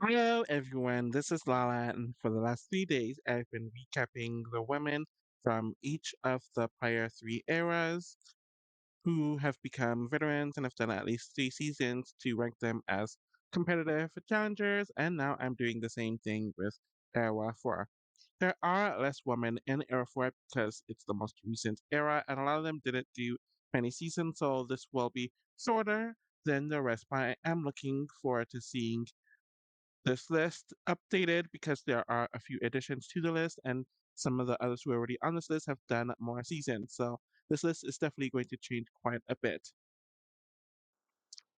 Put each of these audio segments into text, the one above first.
Hello, everyone. This is Lala, and for the last 3 days, I've been recapping the women from each of the prior three eras who have become veterans and have done at least 3 seasons to rank them as competitive challengers, and now I'm doing the same thing with Era 4. There are less women in Era 4 because it's the most recent era, and a lot of them didn't do many seasons, so this will be shorter than the rest, but I am looking forward to seeing this list updated because there are a few additions to the list, and some of the others who are already on this list have done more seasons. So this list is definitely going to change quite a bit.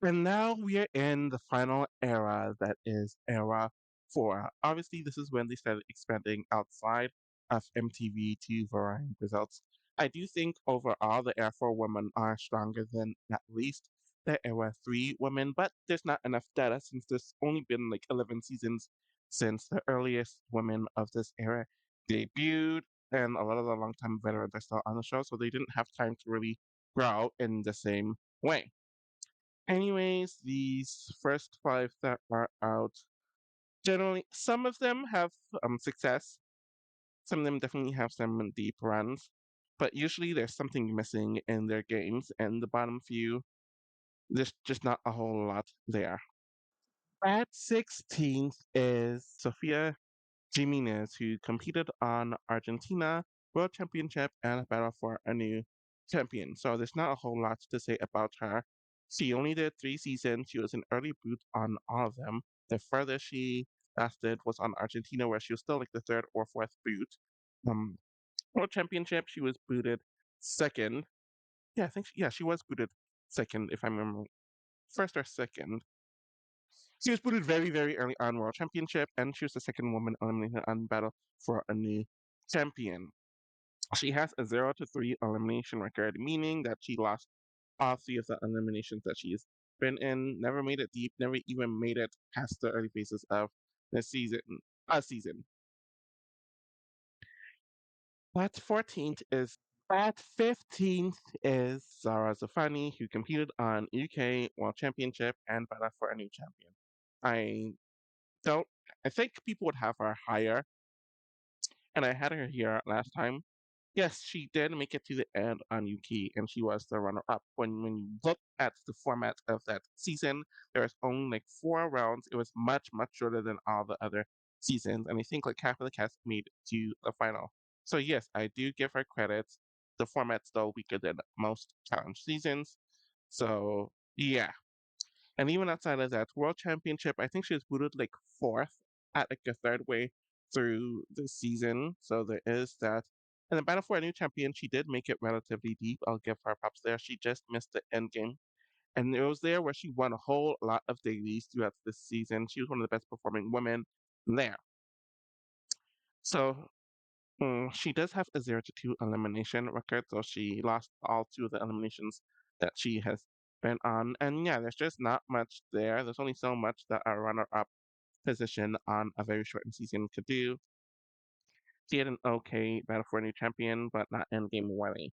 And now we are in the final era that is era 4. Obviously, this is when they started expanding outside of MTV to variety results. I do think overall the era 4 women are stronger than at least the era 3 women, but there's not enough data since there's only been like 11 seasons since the earliest women of this era debuted, and a lot of the longtime veterans are still on the show, so they didn't have time to really grow in the same way. Anyways, these first five that are out, generally, some of them have success. Some of them definitely have some deep runs, but usually there's something missing in their games, and the bottom few, there's just not a whole lot there. At 16th is Sofia Jimenez, who competed on Argentina World Championship and Battle for a New Champion. So there's not a whole lot to say about her. She only did 3 seasons. She was an early boot on all of them. The furthest she lasted was on Argentina, where she was still like the third or fourth boot. Um, World Championship, she was booted second. Yeah, I think she was booted second, if I remember, first or second. She was booted very, very early on World Championship, and she was the second woman eliminated on Battle for a New Champion. She has a 0-3 elimination record, meaning that she lost all three of the eliminations that she's been in, never made it deep, never even made it past the early phases of the season. But 14th is At 15th is Zara Zafani, who competed on UK World Championship and Battle for a New Champion. I don't. I think people would have her higher, and I had her here last time. Yes, she did make it to the end on Yuki, and she was the runner-up. When you look at the format of that season, there was only like 4 rounds. It was much shorter than all the other seasons, and I think like half of the cast made it to the final. So yes, I do give her credits. The format's still weaker than most challenge seasons. So yeah, and even outside of that World Championship, I think she was booted like fourth at like a third way through the season. So there is that. And the Battle for a New Champion, she did make it relatively deep. I'll give her props there. She just missed the end game. And it was there where she won a whole lot of dailies throughout this season. She was one of the best performing women there. So she does have a 0-2 elimination record, so she lost all two of the eliminations that she has been on. And yeah, there's just not much there. There's only so much that a runner up position on a very shortened season could do. She had an okay Battle for a New Champion, but not endgame worthy.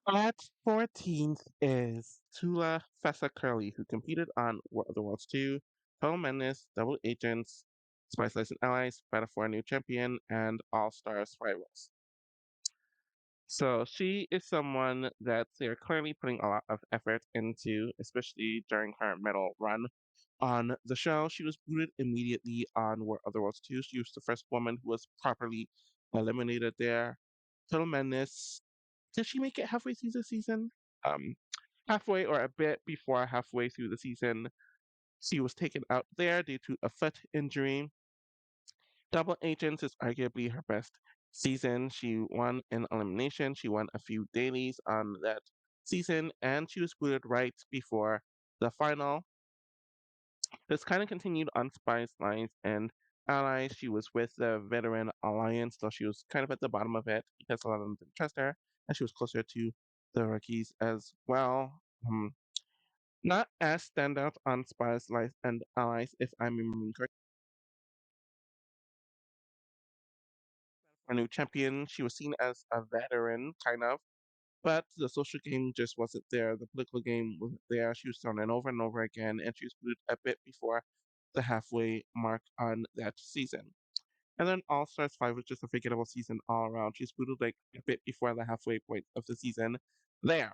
At 14th is Tula Fessa Curly, who competed on War of the Worlds 2, Total Menace, Double Agents, Spice Lives and Allies, Battle for a New Champion, and All Stars Rivals. So she is someone that they're clearly putting a lot of effort into, especially during her medal run on the show. She was booted immediately on War of the Worlds 2. She was the first woman who was properly eliminated there. Total Madness, did she make it halfway through the season? Um, Halfway or a bit before halfway through the season, she was taken out there due to a foot injury. Double Agents is arguably her best season. She won an elimination. She won a few dailies on that season, and she was booted right before the final. This kind of continued on Spice Lines and Allies. She was with the Veteran Alliance, though she was kind of at the bottom of it because a lot of them didn't trust her, and she was closer to the rookies as well. Not as standout on Spice Lines and Allies, if I'm remembering correctly. For a new champion, she was seen as a veteran, kind of, but the social game just wasn't there. The political game wasn't there. She was thrown in over and over again, and she was booted a bit before the halfway mark on that season. And then All Stars 5 was just a forgettable season all around. She's booted like a bit before the halfway point of the season there.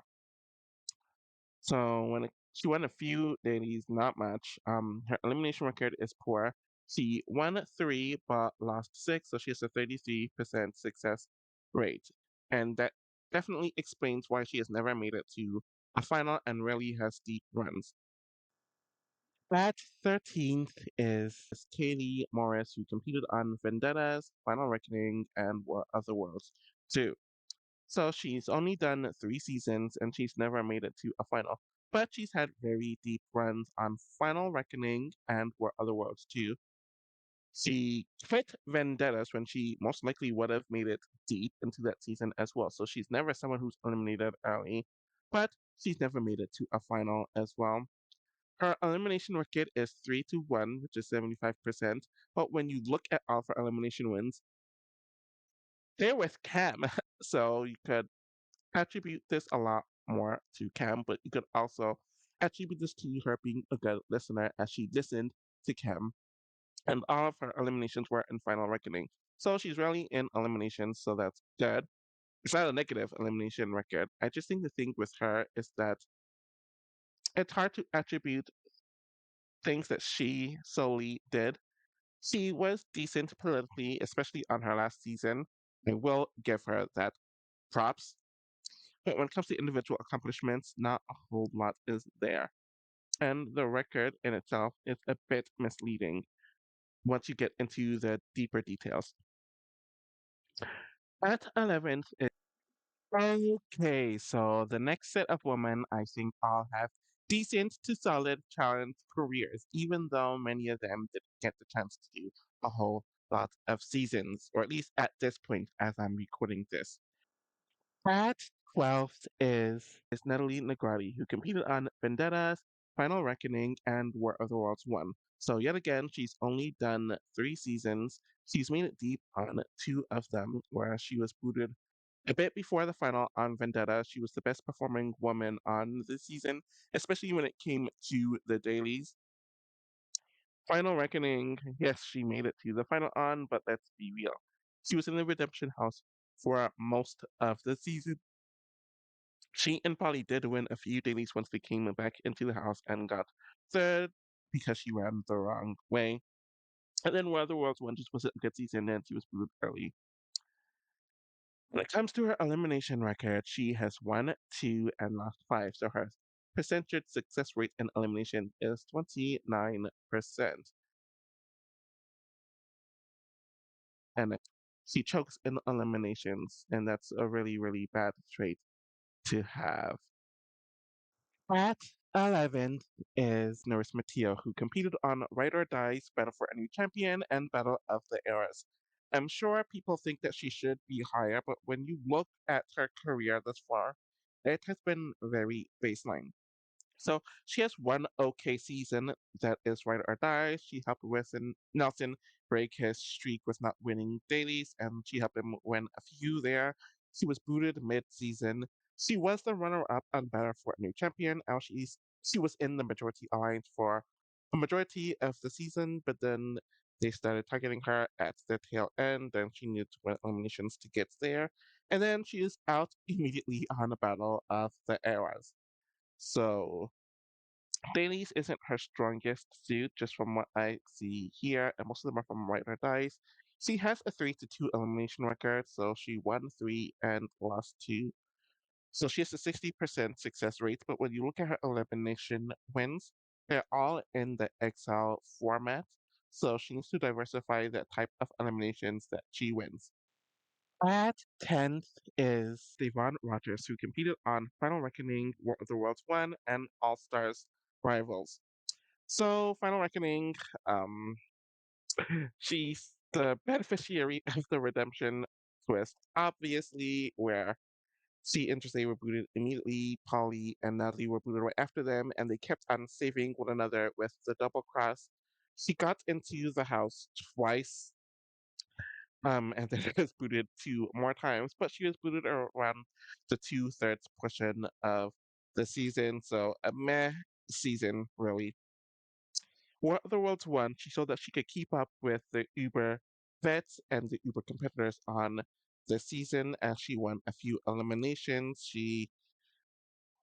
So she won a few dailies, not much. Her elimination record is poor. She won three but lost six, so she has a 33% success rate. And that definitely explains why she has never made it to a final and rarely has deep runs. At 13th is Kaylee Morris, who competed on Vendetta's, Final Reckoning, and War of the Worlds 2. So she's only done three seasons and she's never made it to a final. But she's had very deep runs on Final Reckoning and War of the Worlds 2. She quit Vendettas when she most likely would have made it deep into that season as well. So she's never someone who's eliminated early, but she's never made it to a final as well. Her elimination record is 3-1, which is 75%. But when you look at all of her elimination wins, they're with Cam. So you could attribute this a lot more to Cam, but you could also attribute this to her being a good listener as she listened to Cam. And all of her eliminations were in Final Reckoning. So she's rarely in eliminations, so that's good. It's not a negative elimination record. I just think the thing with her is that it's hard to attribute things that she solely did. She was decent politically, especially on her last season. I will give her that props. But when it comes to individual accomplishments, not a whole lot is there. And the record in itself is a bit misleading once you get into the deeper details. At 11th is okay, so the next set of women I think all have decent to solid talent careers, even though many of them didn't get the chance to do a whole lot of seasons, or at least at this point as I'm recording this. At 12th is Natalie Negrati, who competed on Vendettas, Final Reckoning, and War of the Worlds 1. So, yet again, she's only done three seasons. She's made it deep on two of them, where she was booted a bit before the final on Vendetta. She was the best performing woman on the season, especially when it came to the dailies. Final Reckoning, yes, she made it to the final on, but let's be real. She was in the Redemption House for most of the season. She and Polly did win a few dailies once they came back into the house and got third because she ran the wrong way. And then War of the Worlds one just wasn't a good season and she was booed early. When it comes to her elimination record, she has won two and lost five. So her percentage success rate in elimination is 29%. And she chokes in eliminations, and that's a really, really bad trait to have. At 11 is Nurse Mateo, who competed on Ride or Die's Battle for a New Champion and Battle of the Eras. I'm sure people think that she should be higher, but when you look at her career thus far, it has been very baseline. So she has one okay season that is Ride or Die. She helped Nelson break his streak with not winning dailies, and she helped him win a few there. She was booted mid-season. She was the runner-up on Battle for a New Champion. She was in the majority alliance for a majority of the season, but then they started targeting her at the tail end. Then she needed to win eliminations to get there, and then she is out immediately on the Battle of the Eras. So dailies isn't her strongest suit, just from what I see here, and most of them are from Right or Dice. She has a 3-2 elimination record, so she won three and lost two. So she has a 60% success rate, but when you look at her elimination wins, they're all in the Excel format. So she needs to diversify the type of eliminations that she wins. At 10th is Devon Rogers, who competed on Final Reckoning, War of the Worlds 1, and All Stars Rivals. So, Final Reckoning, um, she's the beneficiary of the redemption twist, obviously, where she and Jose were booted immediately, Polly and Natalie were booted right after them, and they kept on saving one another with the double cross. She got into the house twice, and then was booted two more times, but she was booted around the two-thirds portion of the season, so a meh season, really. The Worlds 1, she showed that she could keep up with the Uber vets and the Uber competitors on the season as she won a few eliminations. She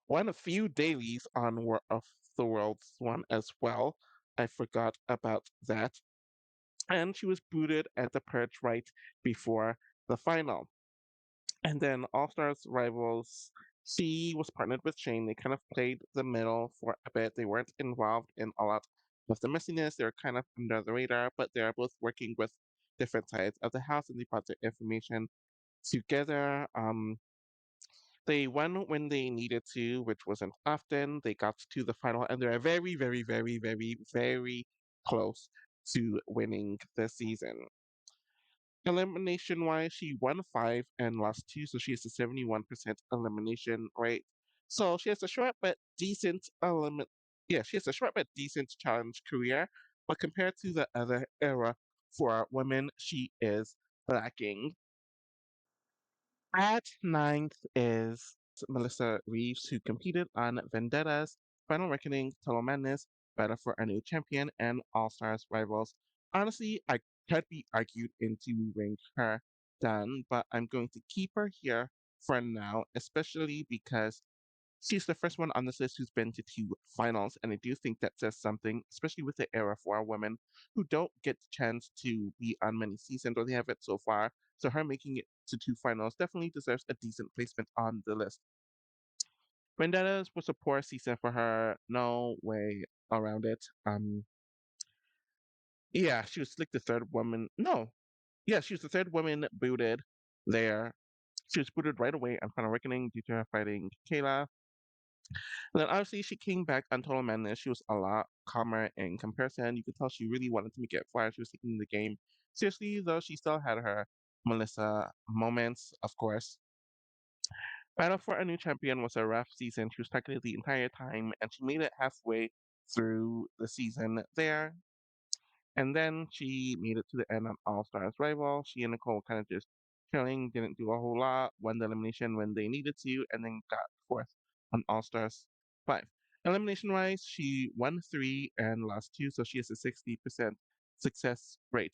won a few dailies on of the Worlds 1 as well. I forgot about that. And she was booted at the Purge right before the final. And then All Stars Rivals, she was partnered with Shane. They kind of played the middle for a bit. They weren't involved in a lot of the messiness. They were kind of under the radar, but they're both working with different sides of the house and they brought their information together. They won when they needed to, which wasn't often. They got to the final and they're very, very, very, very, very close to winning the season. Elimination wise, she won five and lost two, so she has a 71% elimination rate. So she has a short but decent she has a short but decent challenge career, but compared to the other era for women, she is lacking. At ninth is Melissa Reeves, who competed on Vendettas, Final Reckoning, Total Madness, Battle for a New Champion, and All Stars Rivals. Honestly, I could be argued into moving her down, but I'm going to keep her here for now, especially because she's the first one on this list who's been to two finals, and I do think that says something, especially with the era for women who don't get the chance to be on many seasons or they have it so far. So her making it to two finals definitely deserves a decent placement on the list. Vendettas was a poor season for her, no way around it. Yeah, she was like the third woman. No, yeah, she was the third woman booted there. She was booted right away on Final Reckoning due to her fighting Kayla. And then obviously she came back on Total Madness. She was a lot calmer in comparison. You could tell she really wanted to make it far. She was taking the game seriously, though she still had her Melissa moments, of course. Battle for a New Champion was a rough season. She was targeted the entire time, and she made it halfway through the season there. And then she made it to the end on All Stars Rival. She and Nicole kind of just chilling, didn't do a whole lot, won the elimination when they needed to, and then got fourth on All Stars 5. Elimination wise, she won three and lost two, so she has a 60% success rate.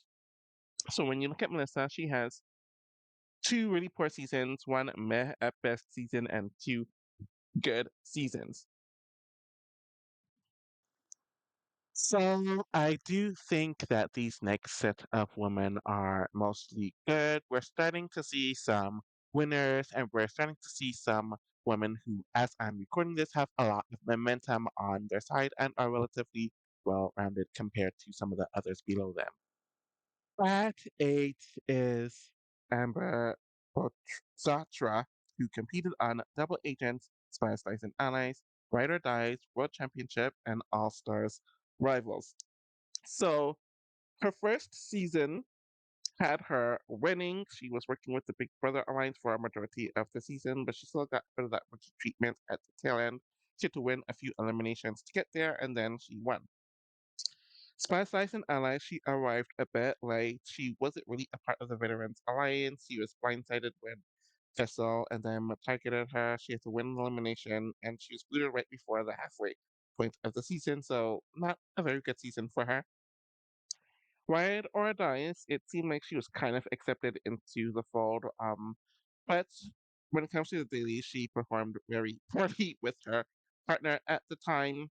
So when you look at Melissa, she has two really poor seasons, one meh at best season, and two good seasons. So I do think that these next set of women are mostly good. We're starting to see some winners, and we're starting to see some women who, as I'm recording this, have a lot of momentum on their side and are relatively well-rounded compared to some of the others below them. At eight is Amber Zatra, who competed on Double Agents, Spice Dice and Allies, Ride or Dies, World Championship, and All Stars Rivals. So her first season had her winning. She was working with the Big Brother Alliance for a majority of the season, but she still got a bit of that much treatment at the tail end. She had to win a few eliminations to get there, and then she won. Spice Life and Allies, she arrived a bit late. She wasn't really a part of the Veterans Alliance. She was blindsided when Vessel and them targeted her. She had to win an elimination, and she was booted right before the halfway point of the season, so not a very good season for her. Ride or Dies, it seemed like she was kind of accepted into the fold, but when it comes to the daily, she performed very poorly with her partner at the time.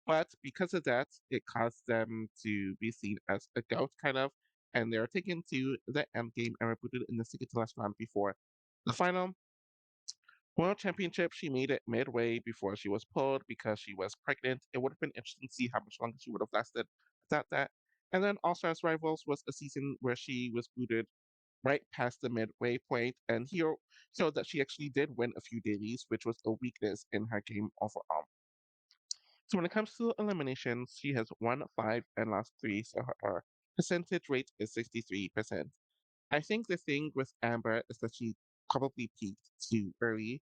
But because of that, it caused them to be seen as a goat, kind of, and they were taken to the end game and rebooted in the second to last round before the final. World Championship, she made it midway before she was pulled because she was pregnant. It would have been interesting to see how much longer she would have lasted without that. And then All Stars Rivals was a season where she was booted right past the midway point, and here showed that she actually did win a few dailies, which was a weakness in her game overall. So when it comes to eliminations, she has won five and lost three, so her percentage rate is 63%. I think the thing with Amber is that she probably peaked too early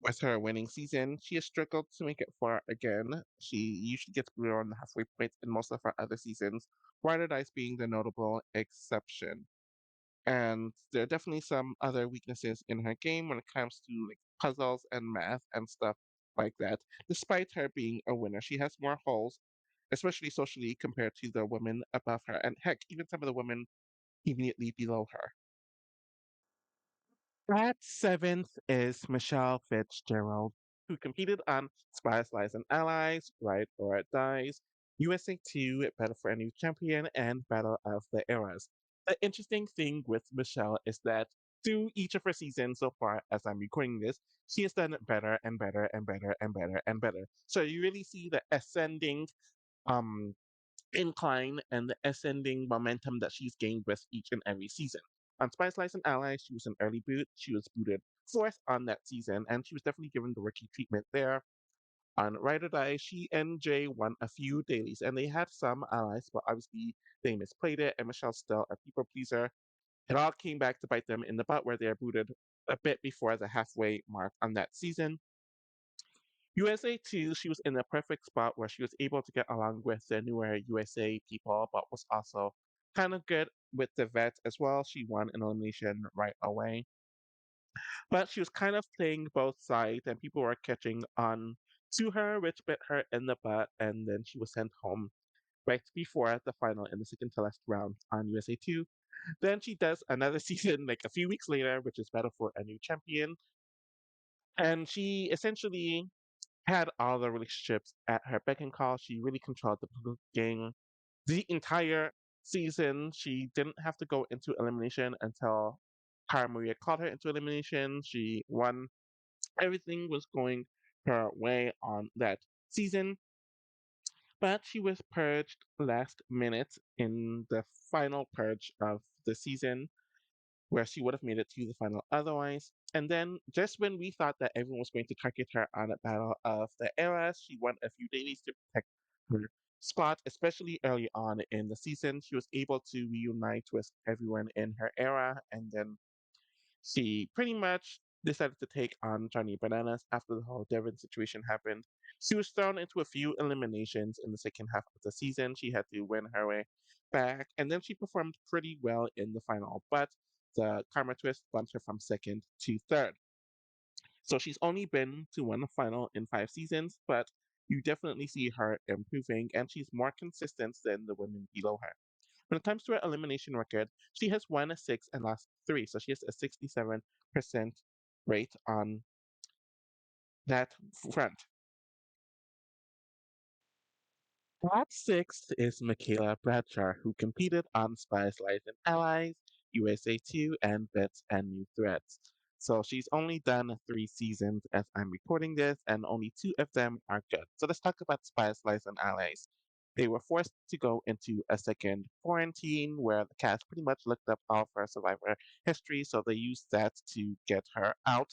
with her winning season. She has struggled to make it far again. She usually gets booted on the halfway point in most of her other seasons, Ride or Dice being the notable exception. And there are definitely some other weaknesses in her game when it comes to like puzzles and math and stuff like that. Despite her being a winner, she has more holes especially socially compared to the women above her, and heck, even some of the women immediately below her. At seventh is Michelle Fitzgerald, who competed on Spice, Lies, and Allies, Ride or It Dies, USA 2, Battle for a New Champion, and Battle of the Eras. The interesting thing with Michelle is that through each of her seasons so far, as I'm recording this, she has done better and better and better and better and better. So you really see the ascending um incline and the ascending momentum that she's gained with each and every season. On Spice Lies and Allies, she was an early boot. She was booted fourth on that season, and she was definitely given the rookie treatment there. On Ride or Die, she and Jay won a few dailies, and they had some allies, but obviously they misplayed it, and Michelle's still a people pleaser. It all came back to bite them in the butt where they are booted a bit before the halfway mark on that season. USA too, she was in the perfect spot where she was able to get along with the newer USA people, but was also kind of good with the vets as well. She won an elimination right away. But she was kind of playing both sides, and people were catching on to her, which bit her in the butt, and then she was sent home right before the final in the second to last round on USA 2. Then she does another season like a few weeks later, which is Battle for a New Champion. And she essentially had all the relationships at her beck and call. She really controlled the political game the entire season. She didn't have to go into elimination until Cara Maria called her into elimination. She won. Everything was going her way on that season, but she was purged last minute in the final purge of the season where she would have made it to the final otherwise. And then, just when we thought that everyone was going to target her on a battle of the eras, she won a few dailies to protect her spot, especially early on in the season. She was able to reunite with everyone in her era, and then she pretty much decided to take on Johnny Bananas after the whole Devon situation happened. She was thrown into a few eliminations in the second half of the season. She had to win her way back, and then she performed pretty well in the final, but the karma twist bumped her from second to third. So she's only been to one final in 5 seasons, but you definitely see her improving, and she's more consistent than the women below her. When it comes to her elimination record, she has won six and lost three, so she has a 67% rate on that front. At sixth is Michaela Bradshaw, who competed on Spice Life and Allies, USA 2, and Bits and New Threads. So she's only done 3 seasons as I'm recording this, and only two of them are good. So let's talk about Spice Life and Allies. They were forced to go into a second quarantine where the cast pretty much looked up all of her survivor history, so they used that to get her out.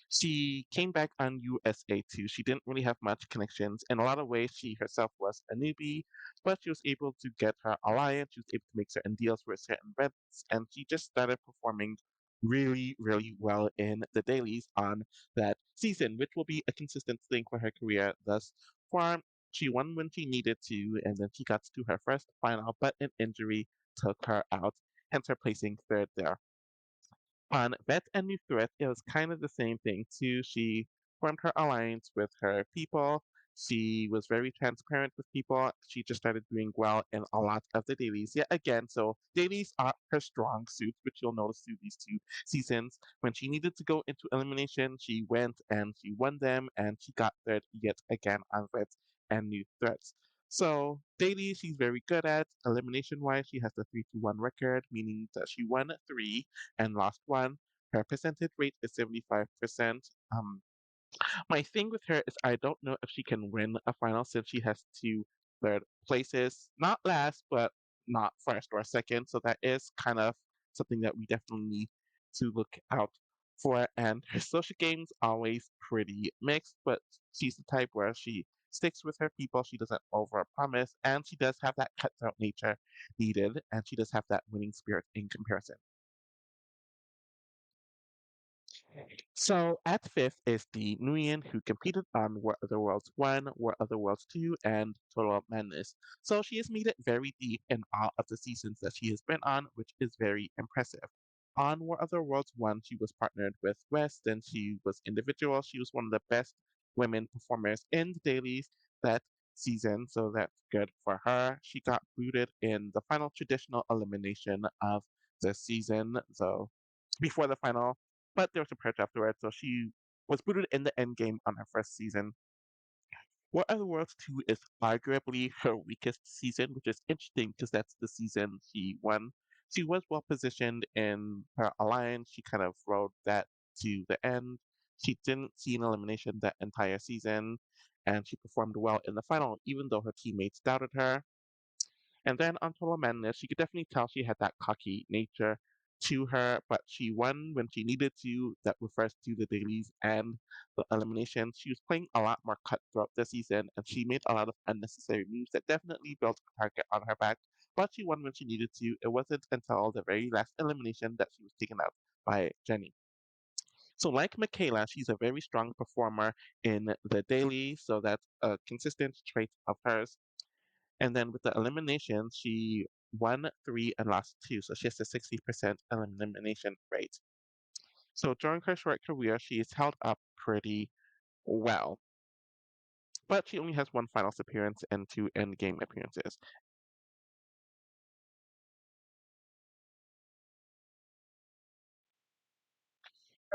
She came back on USA too. She didn't really have much connections. In a lot of ways, she herself was a newbie, but she was able to get her alliance. She was able to make certain deals with certain vets, and she just started performing really, really well in the dailies on that season, which will be a consistent thing for her career thus far. She won when she needed to, and then she got to her first final, but an injury took her out, hence her placing third there. On Vet and New Threat, it was kind of the same thing too. She formed her alliance with her people. She was very transparent with people. She just started doing well in a lot of the dailies. Yet again, so dailies are her strong suit, which you'll notice through these 2 seasons. When she needed to go into elimination, she went and she won them, and she got third yet again on Vet and New Threats. So daily, she's very good at elimination wise. She has the 3-1 record, meaning that she won three and lost one. Her percentage rate is 75%. My thing with her is I don't know if she can win a final since she has two third places. Not last, but not first or second. So that is kind of something that we definitely need to look out for. And her social game's always pretty mixed, but she's the type where she sticks with her people. She doesn't overpromise, and she does have that cutthroat nature needed, and she does have that winning spirit in comparison. So at fifth is the Nguyen who competed on War of the Worlds 1, War of the Worlds 2, and Total Madness. So she has made it very deep in all of the seasons that she has been on, which is very impressive. On War of the Worlds 1, she was partnered with West, and she was individual. She was one of the best women performers in the dailies that season, so that's good for her. She got booted in the final traditional elimination of the season, so before the final, but there was a purge afterwards, so she was booted in the end game on her first season. War of the Worlds 2 is arguably her weakest season, which is interesting because that's the season she won. She was well positioned in her alliance. She kind of rode that to the end. She didn't see an elimination that entire season, and she performed well in the final, even though her teammates doubted her. And then on Total Madness, you could definitely tell she had that cocky nature to her, but she won when she needed to. That refers to the dailies and the eliminations. She was playing a lot more cutthroat this season, and she made a lot of unnecessary moves that definitely built a target on her back. But she won when she needed to. It wasn't until the very last elimination that she was taken out by Jenny. So, like Michaela, she's a very strong performer in the daily, so that's a consistent trait of hers. And then with the eliminations, she won three and lost two. So she has a 60% elimination rate. So during her short career, she is held up pretty well. But she only has one finals appearance and two endgame appearances.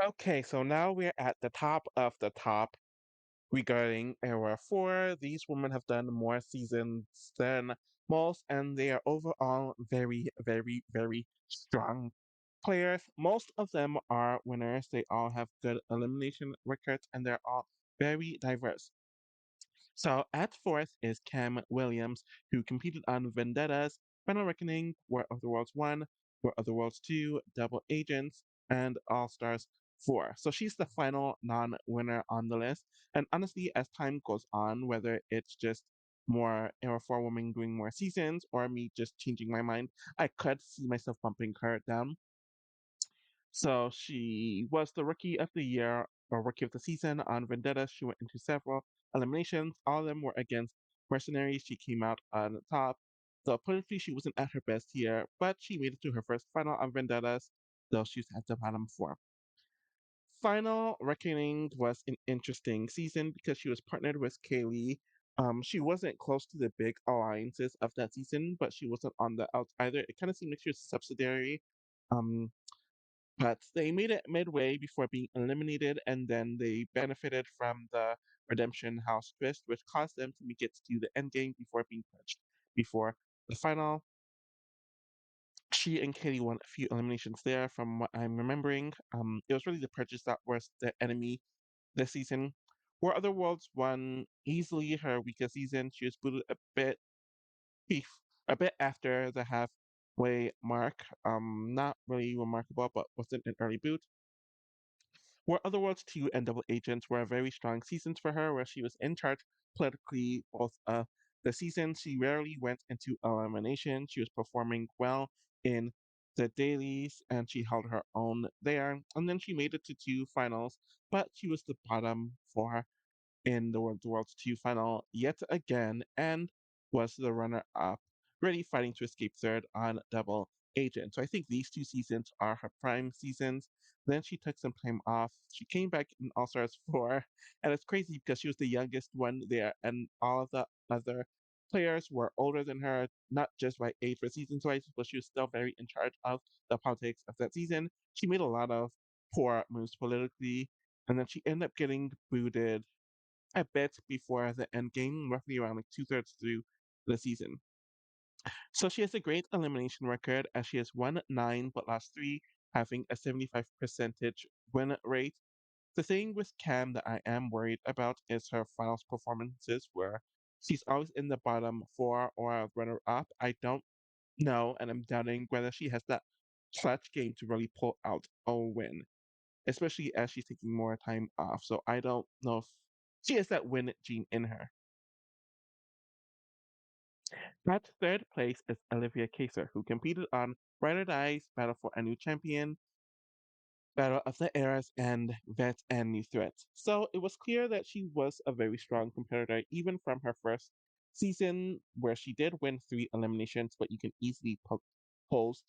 Okay, so now we're at the top of the top regarding Era 4. These women have done more seasons than most, and they are overall very, very, very strong players. Most of them are winners. They all have good elimination records, and they're all very diverse. So at fourth is Cam Williams, who competed on Vendettas, Final Reckoning, War of the Worlds 1, War of the Worlds 2, Double Agents, and All Stars 4. So she's the final non winner on the list. And honestly, as time goes on, whether it's just more Era 4 women doing more seasons or me just changing my mind, I could see myself bumping her down. So she was the rookie of the year or rookie of the season on Vendetta. She went into several eliminations. All of them were against mercenaries. She came out on top. So politically, she wasn't at her best here, but she made it to her first final on Vendettas, though she's at the bottom four. Final Reckoning was an interesting season because she was partnered with Kaylee. She wasn't close to the big alliances of that season, but she wasn't on the out either. It kind of seemed like she was a subsidiary. Um, but they made it midway before being eliminated, and then they benefited from the Redemption House twist, which caused them to make it to the end game before being punched. Before the final, she and Katie won a few eliminations there, from what I'm remembering. It was really the purchase that was the enemy this season. Where Other Worlds won easily her weakest season. She was booted bef- a bit after the halfway mark. Not really remarkable, but wasn't an early boot. Where Other Worlds 2 and Double Agents were very strong seasons for her, where she was in charge politically both of the season. She rarely went into elimination. She was performing well in the dailies and she held her own there. And then she made it to two finals, but she was the bottom for in the World's 2 final yet again and was the runner up, really fighting to escape third on Double Agent. So I think these two seasons are her prime seasons. Then she took some time off. She came back in All Stars 4, and it's crazy because she was the youngest one there, and all of the other players were older than her, not just by age but season wise, but she was still very in charge of the politics of that season. She made a lot of poor moves politically, and then she ended up getting booted a bit before the end game, roughly around like two-thirds through the season. So she has a great elimination record as she has won nine but lost three, having a 75 percentage win rate. The thing with Cam that I am worried about is her finals performances, where she's always in the bottom four or runner up. I don't know, and I'm doubting whether she has that clutch game to really pull out a win, especially as she's taking more time off. So I don't know if she has that win gene in her. At third place is Olivia Kaser, who competed on Ride or Die's Battle for a New Champion, Battle of the Eras, and Vet and New Threats. So it was clear that she was a very strong competitor, even from her first season, where she did win three eliminations, but you can easily poke holes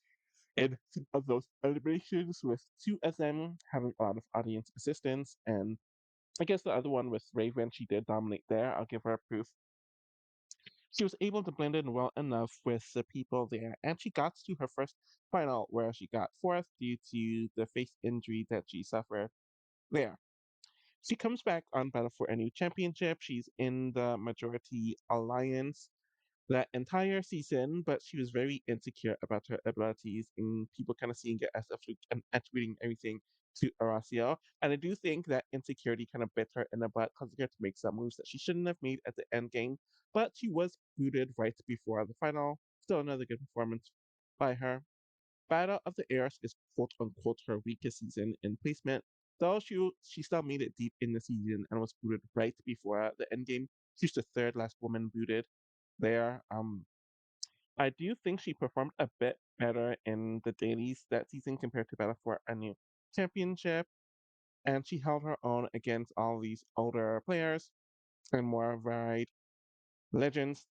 in some of those eliminations, with two of them having a lot of audience assistance. And I guess the other one with Raven, she did dominate there. I'll give her proof She was able to blend in well enough with the people there, and she got to her first final where she got fourth due to the face injury that she suffered there. She comes back on Battle for a New Championship. She's in the Majority Alliance that entire season, but she was very insecure about her abilities, and people kind of seeing it as a fluke and attributing everything to Horacio. And I do think that insecurity kind of bit her in the butt, causing her to make some moves that she shouldn't have made at the end game. But she was booted right before the final. Still another good performance by her. Battle of the Heirs is quote unquote her weakest season in placement, though she still made it deep in the season and was booted right before the end game. She's the third last woman booted there. I do think she performed a bit better in the dailies that season compared to Battle for a New Championship, and she held her own against all these older players and more varied legends.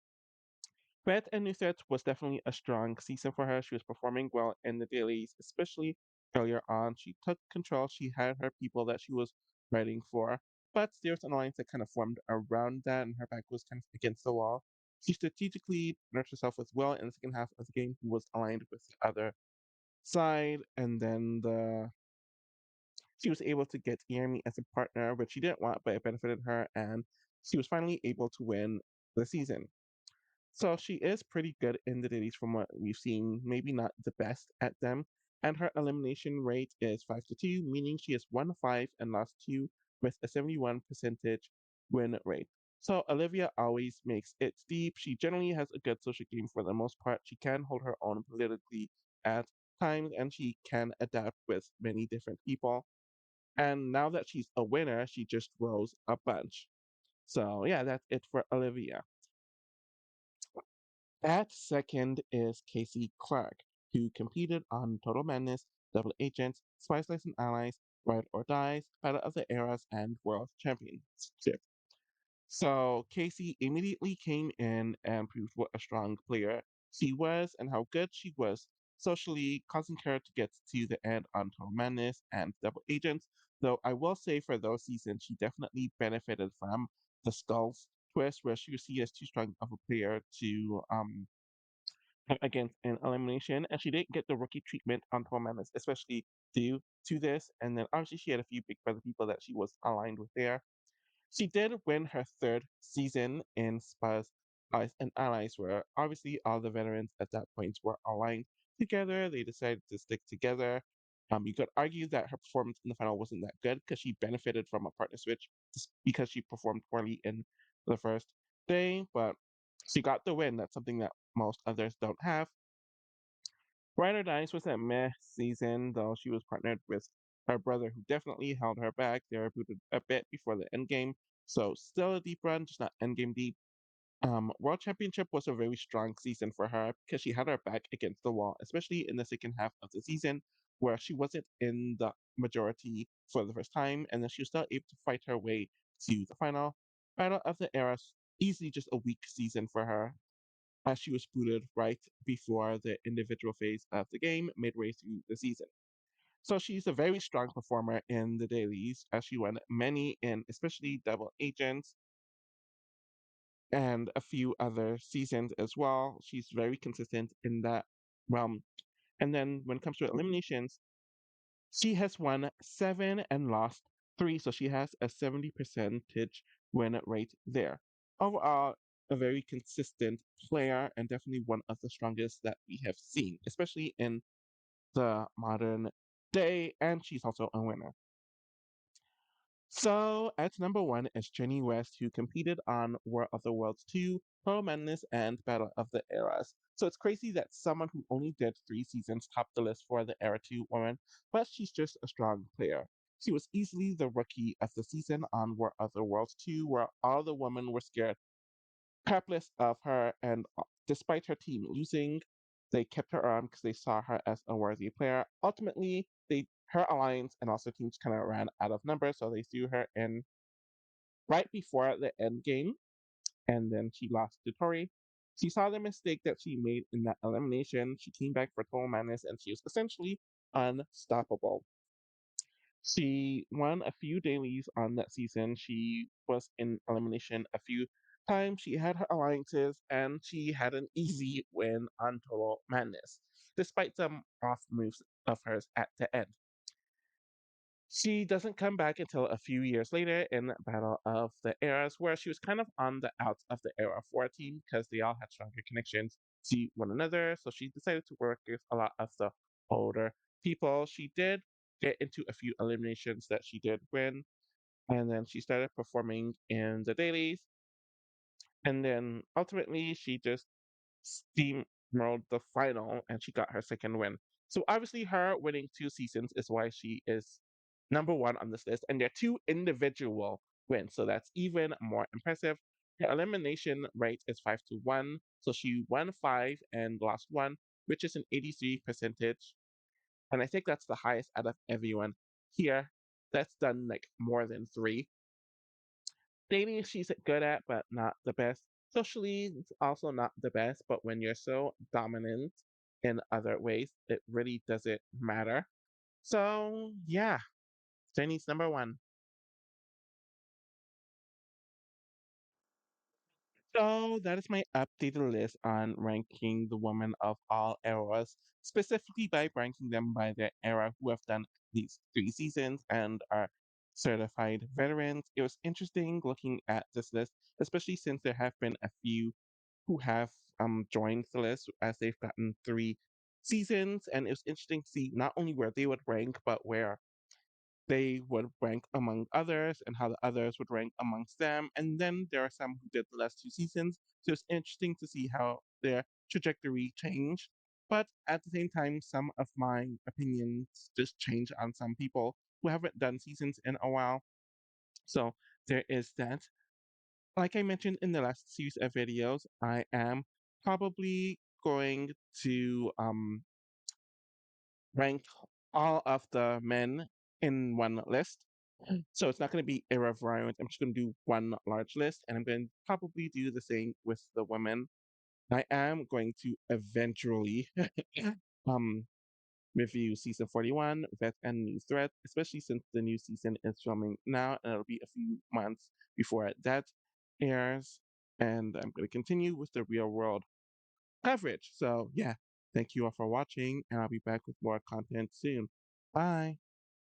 Beth and Nusret was definitely a strong season for her. She was performing well in the dailies, especially earlier on. She took control. She had her people that she was writing for, but there was an alliance that kind of formed around that, and her back was kind of against the wall. She strategically nurtured herself as well in the second half of the game, who was aligned with the other side, and then the she was able to get Yami as a partner, which she didn't want, but it benefited her, and she was finally able to win the season. So she is pretty good in the dailies from what we've seen, maybe not the best at them. And her elimination rate is 5 to 2, meaning she has won 5 and lost 2 with a 71 percentage win rate. So Olivia always makes it deep. She generally has a good social game for the most part. She can hold her own politically at times and she can adapt with many different people. And now that she's a winner, she just rose a bunch. So yeah, that's it for Olivia. At second is Casey Clark, who competed on Total Madness, Double Agents, Spice Lives and Allies, Ride or Dies, Battle of the Eras, and World Championship. So Casey immediately came in and proved what a strong player she was and how good she was socially, causing her to get to the end on Total Madness and Double Agents. Though I will say for those seasons, she definitely benefited from the Skulls twist, where she was seen as too strong of a player to against an elimination, and she didn't get the rookie treatment on Total Madness, especially due to this. And then obviously she had a few big brother people that she was aligned with there. She did win her third season in Spies, Allies, and Allies, where obviously all the veterans at that point were aligned together. They decided to stick together. You could argue that her performance in the final wasn't that good because she benefited from a partner switch just because she performed poorly in the first day, but she got the win. That's something that most others don't have. Ride or Dice was a meh season, though she was partnered with her brother, who definitely held her back. They were booted a bit before the end game, so still a deep run, just not end game deep. World Championship was a very strong season for her because she had her back against the wall, especially in the second half of the season, where she wasn't in the majority for the first time, and then she was still able to fight her way to the final. Battle of the Eras, easily just a weak season for her, as she was booted right before the individual phase of the game, midway through the season. So she's a very strong performer in the dailies, as she won many in especially Double Agents and a few other seasons as well. She's very consistent in that realm. And then when it comes to eliminations, she has won 7 and lost 3, so she has a 70 percentage win rate there. Overall, a very consistent player and definitely one of the strongest that we have seen, especially in the modern day, and she's also a winner. So at number one is Jenny West, who competed on War of the Worlds 2, Total Madness, and Battle of the Eras. So it's crazy that someone who only did 3 seasons topped the list for the Era 2 woman, but she's just a strong player. She was easily the rookie of the season on War of the Worlds 2, where all the women were scared crapless of her, and despite her team losing, they kept her on because they saw her as a worthy player. Ultimately, her alliance and also teams kind of ran out of numbers, so they threw her in right before the end game, and then she lost to Tori. She saw the mistake that she made in that elimination. She came back for Total Madness, and she was essentially unstoppable. She won a few dailies on that season. She was in elimination a few time, she had her alliances and she had an easy win on Total Madness, despite some off moves of hers at the end. She doesn't come back until a few years later in Battle of the Eras, where she was kind of on the outs of the Era 4 team because they all had stronger connections to one another. So she decided to work with a lot of the older people. She did get into a few eliminations that she did win, and then she started performing in the dailies. And then ultimately, she just steamrolled the final and she got her second win. So obviously, her winning 2 seasons is why she is number one on this list. And they're two individual wins. So that's even more impressive. Her elimination rate is 5-1. So she won five and lost one, which is an 83 percentage. And I think that's the highest out of everyone here. That's done like more than three. Dating she's good at, but not the best. Socially, it's also not the best, but when you're so dominant in other ways, it really doesn't matter. So, yeah, Jenny's number one. So, that is my updated list on ranking the women of all eras, specifically by ranking them by their era who have done these 3 seasons and are certified veterans. It was interesting looking at this list, especially since there have been a few who have joined the list as they've gotten 3 seasons, and it was interesting to see not only where they would rank, but where they would rank among others and how the others would rank amongst them. And then there are some who did the last 2 seasons, so it's interesting to see how their trajectory changed. But at the same time, some of my opinions just change on some people who haven't done seasons in a while. So there is that. Like I mentioned in the last series of videos, I am probably going to rank all of the men in one list. So it's not going to be irreverent. I'm just going to do one large list, and I'm going to probably do the same with the women. I am going to eventually um review season 41, Vet and New Threat, especially since the new season is filming now, and it'll be a few months before that airs. And I'm going to continue with the real world coverage. So, yeah, thank you all for watching, and I'll be back with more content soon. Bye.